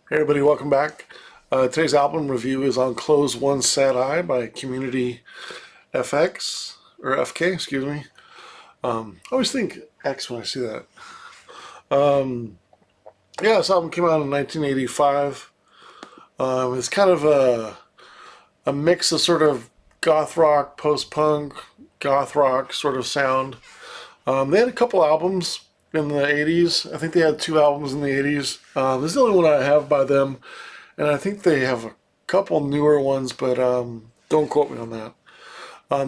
Hey everybody, welcome back. Today's album review is on Close One Sad Eye by Kommunity FX, or FK, excuse me. I always think X when I see that. Yeah, this album came out in 1985. It's kind of a mix of sort of goth rock, post-punk, goth rock sort of sound. They had a couple albums in the 80s. I think they had two albums in the 80s. This is the only one I have by them. And I think they have a couple newer ones, but don't quote me on that.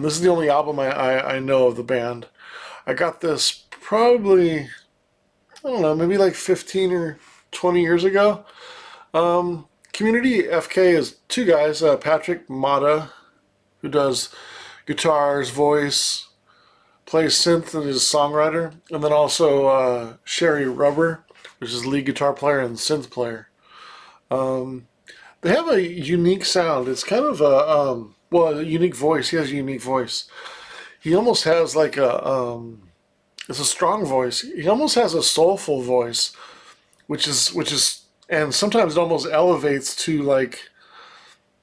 This is the only album I know of the band. I got this probably, I don't know, maybe like 15 or 20 years ago. Community FK is two guys, Patrick Mata, who does guitars, voice, plays synth and is a songwriter, and then also Sherry Rubber, which is lead guitar player and synth player. They have a unique sound. It's kind of a unique voice. He has a unique voice. He almost has like it's a strong voice. He almost has a soulful voice, which is, and sometimes it almost elevates to like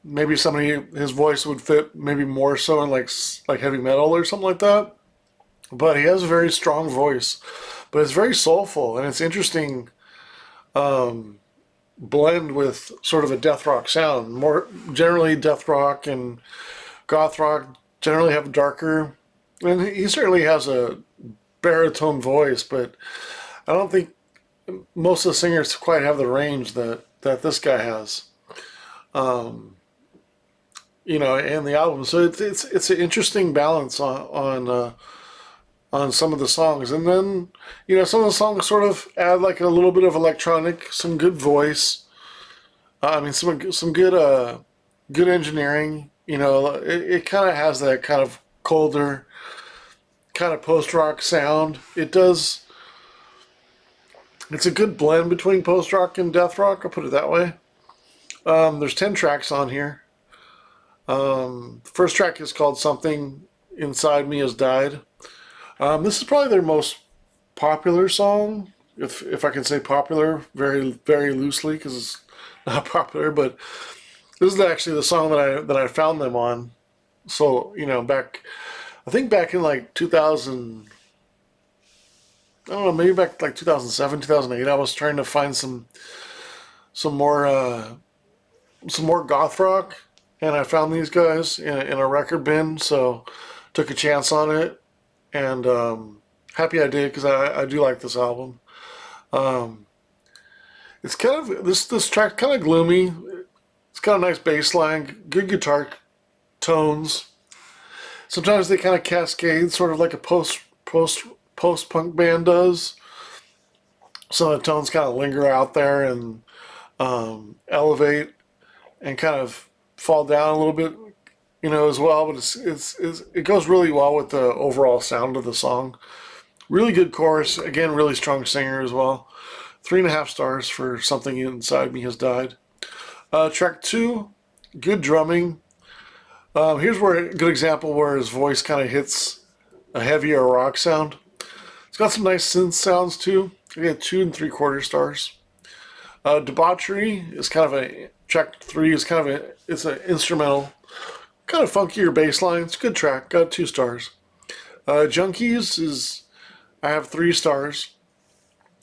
maybe somebody his voice would fit maybe more so in like heavy metal or something like that. But he has a very strong voice, but it's very soulful and it's interesting. Blend with sort of a death rock sound. More generally, death rock and goth rock generally have darker, and he certainly has a baritone voice, but I don't think most of the singers quite have the range that this guy has. Um, in the album, so it's an interesting balance on some of the songs, and then some of the songs sort of add like a little bit of electronic, some good voice. I mean, some good engineering. It kind of has that kind of colder, kind of post rock sound. It does. It's a good blend between post rock and death rock. I'll put it that way. There's 10 tracks on here. The first track is called "Something Inside Me Has Died." This is probably their most popular song, if I can say popular, very very loosely, because it's not popular. But this is actually the song that I found them on. So I think back in like 2000, I don't know, maybe back like 2007, 2008, I was trying to find some more some more goth rock, and I found these guys in a record bin. So took a chance on it, and happy I did because I do like this album. Um, it's kind of this track kind of gloomy. It's got a nice bass line, good guitar tones. Sometimes they kind of cascade, sort of like a post punk band does. Some of the tones kind of linger out there and elevate and kind of fall down a little bit, as well. But it goes really well with the overall sound of the song. Really good chorus. Again, really strong singer as well. 3.5 stars for Something Inside Me Has Died. Track two, good drumming. Here's where a good example where his voice kind of hits a heavier rock sound. It's got some nice synth sounds too. I get 2 3/4 stars. Debauchery is kind of a track three is kind of it's an instrumental, kind of funkier bass line. It's a good track. Got 2 stars. Junkies is I have 3 stars.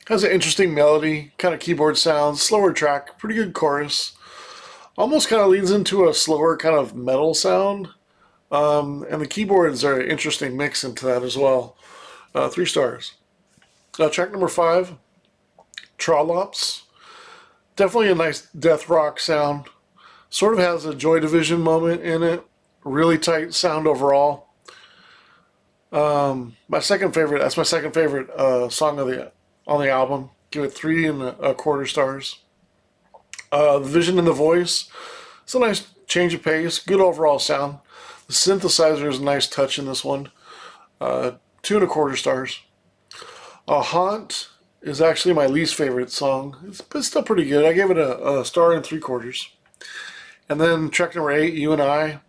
Has an interesting melody, kind of keyboard sounds, slower track, pretty good chorus. Almost kind of leads into a slower kind of metal sound. And the keyboards are an interesting mix into that as well. 3 stars. Track number five, Trollops. Definitely a nice death rock sound. Sort of has a Joy Division moment in it. Really tight sound overall. My second favorite. That's my second favorite song on the album. Give it 3.25 stars. The vision and the voice. It's a nice change of pace. Good overall sound. The synthesizer is a nice touch in this one. 2.25 stars. Haunt is actually my least favorite song. It's still pretty good. I gave it a 1.75 stars. And then track number 8, You and I.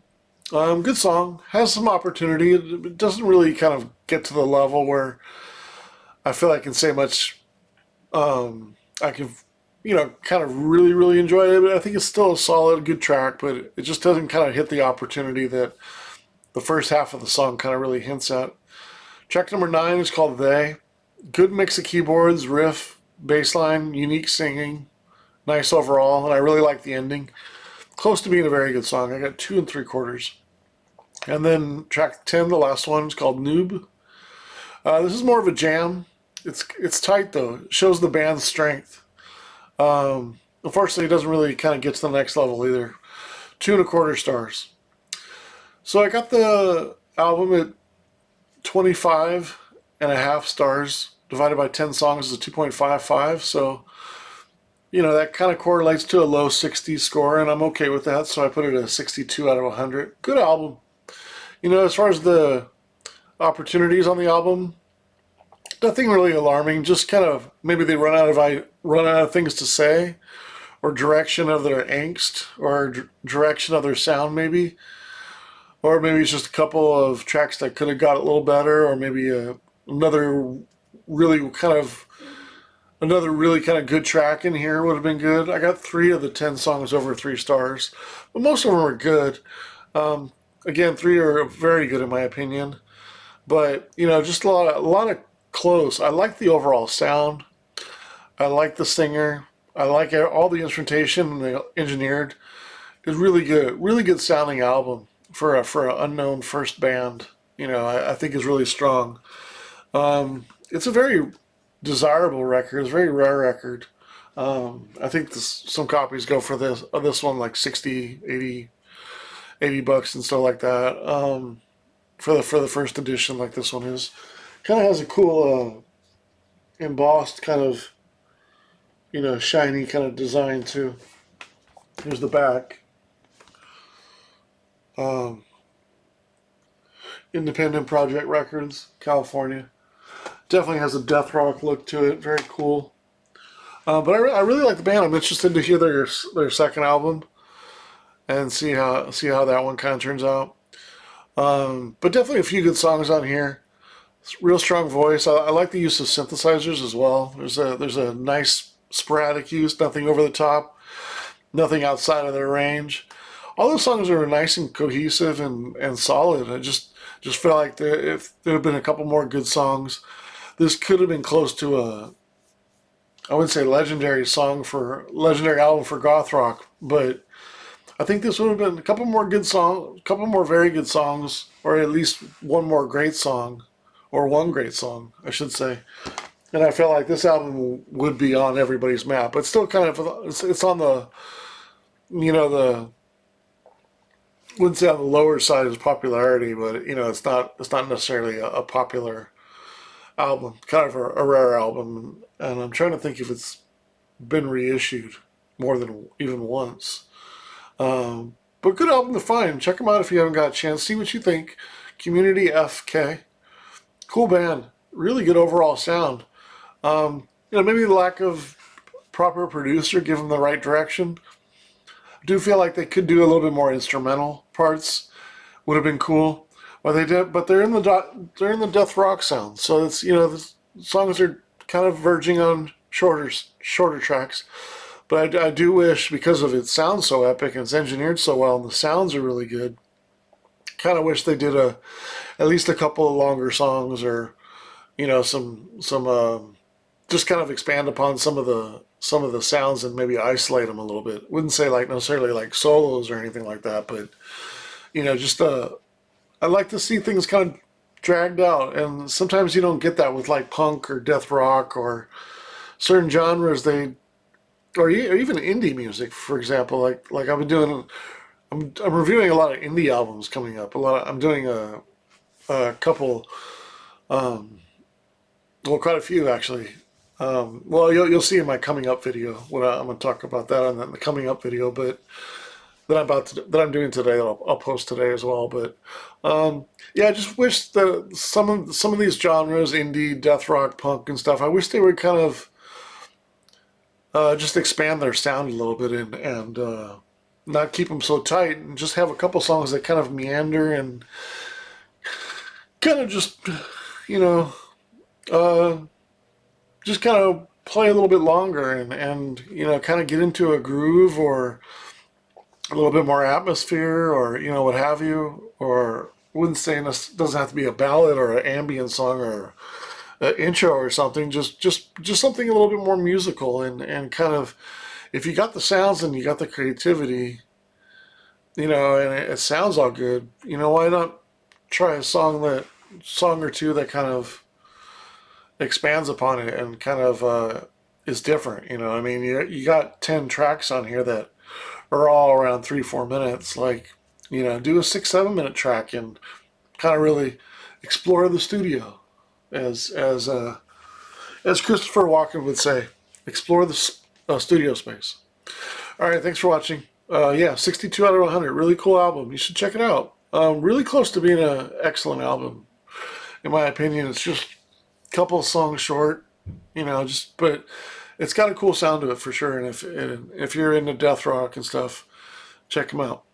Good song. Has some opportunity. It doesn't really kind of get to the level where I feel I can say much. I can kind of really enjoyed it. But I think it's still a solid, good track, but it just doesn't kind of hit the opportunity that the first half of the song kind of really hints at. Track number 9 is called They. Good mix of keyboards, riff, bass line, unique singing, nice overall, and I really like the ending. Close to being a very good song. I got 2 3/4. And then track 10, the last one, is called Noob. This is more of a jam. It's tight though. It shows the band's strength. Unfortunately, it doesn't really kind of get to the next level either. 2 1/4 stars. So I got the album at 25.5 stars. Divided by 10 songs is a 2.55. So, that kind of correlates to a low 60 score, and I'm okay with that. So I put it at a 62 out of 100. Good album. As far as the opportunities on the album, nothing really alarming. Just kind of maybe they run out of things to say, or direction of their angst, or direction of their sound maybe, or maybe it's just a couple of tracks that could have got a little better, or maybe another really kind of good track in here would have been good. I got 3 of the 10 songs over 3 stars, but most of them are good. Again, 3 are very good in my opinion. But just a lot of close. I like the overall sound. I like the singer. I like all the instrumentation they engineered. It's really good sounding album for an unknown first band. I think is really strong. It's a very desirable record. It's a very rare record. I think some copies go for this one like 60, 80 bucks and stuff like that. For the first edition, like this one is, kind of has a cool embossed kind of shiny kind of design too. Here's the back. Independent Project Records, California. Definitely has a death rock look to it. Very cool. But I really like the band. I'm interested to hear their second album and see how that one kind of turns out. But definitely a few good songs on here. Real strong voice. I like the use of synthesizers as well. There's a nice sporadic use. Nothing over the top. Nothing outside of their range. All those songs are nice and cohesive and solid. I just feel like if there had been a couple more good songs, this could have been close to I wouldn't say legendary album for Goth Rock, but I think this would have been a couple more very good songs, or at least one more great song, or one great song, I should say. And I felt like this album would be on everybody's map, but still kind of it's on the wouldn't say on the lower side of popularity, but it's not necessarily a popular album, kind of a rare album, and I'm trying to think if it's been reissued more than even once. But good album to find. Check them out if you haven't got a chance. See what you think. Kommunity FK, cool band, really good overall sound. Maybe the lack of proper producer give them the right direction. I do feel like they could do a little bit more instrumental parts. Would have been cool. Well, they did, but they're in the death rock sound. So it's the songs are kind of verging on shorter tracks. But I do wish, because of it sounds so epic and it's engineered so well and the sounds are really good, kind of wish they did at least a couple of longer songs, or some just kind of expand upon some of the sounds and maybe isolate them a little bit. Wouldn't say like necessarily like solos or anything like that, but just I like to see things kind of dragged out, and sometimes you don't get that with like punk or death rock or certain genres. Or even indie music, for example. Like I've been doing, I'm reviewing a lot of indie albums coming up. I'm doing a couple, quite a few actually. You'll see in my coming up video when I'm going to talk about that on the coming up video, but that I'm doing today. I'll post today as well. But I just wish that some of these genres, indie, death rock, punk, and stuff, I wish they would kind of just expand their sound a little bit and not keep them so tight, and just have a couple songs that kind of meander and kind of just just kind of play a little bit longer and you know, kind of get into a groove or a little bit more atmosphere or, you know, what have you. Or wouldn't say this doesn't have to be a ballad or an ambient song or an intro or something. Just something a little bit more musical and kind of, if you got the sounds and you got the creativity, you know, and it sounds all good, you know, why not try a song or two that kind of expands upon it and kind of is different. You know, I mean, you got 10 tracks on here that are all around 3 4 minutes. Like, you know, do a 6 7 minute track and kind of really explore the studio, as Christopher Walken would say, explore the studio space. All right, thanks for watching. Yeah, 62 out of 100, really cool album. You should check it out. Really close to being an excellent album, in my opinion. It's just a couple of songs short, you know, just but it's got a cool sound to it for sure. And if you're into death rock and stuff, check them out.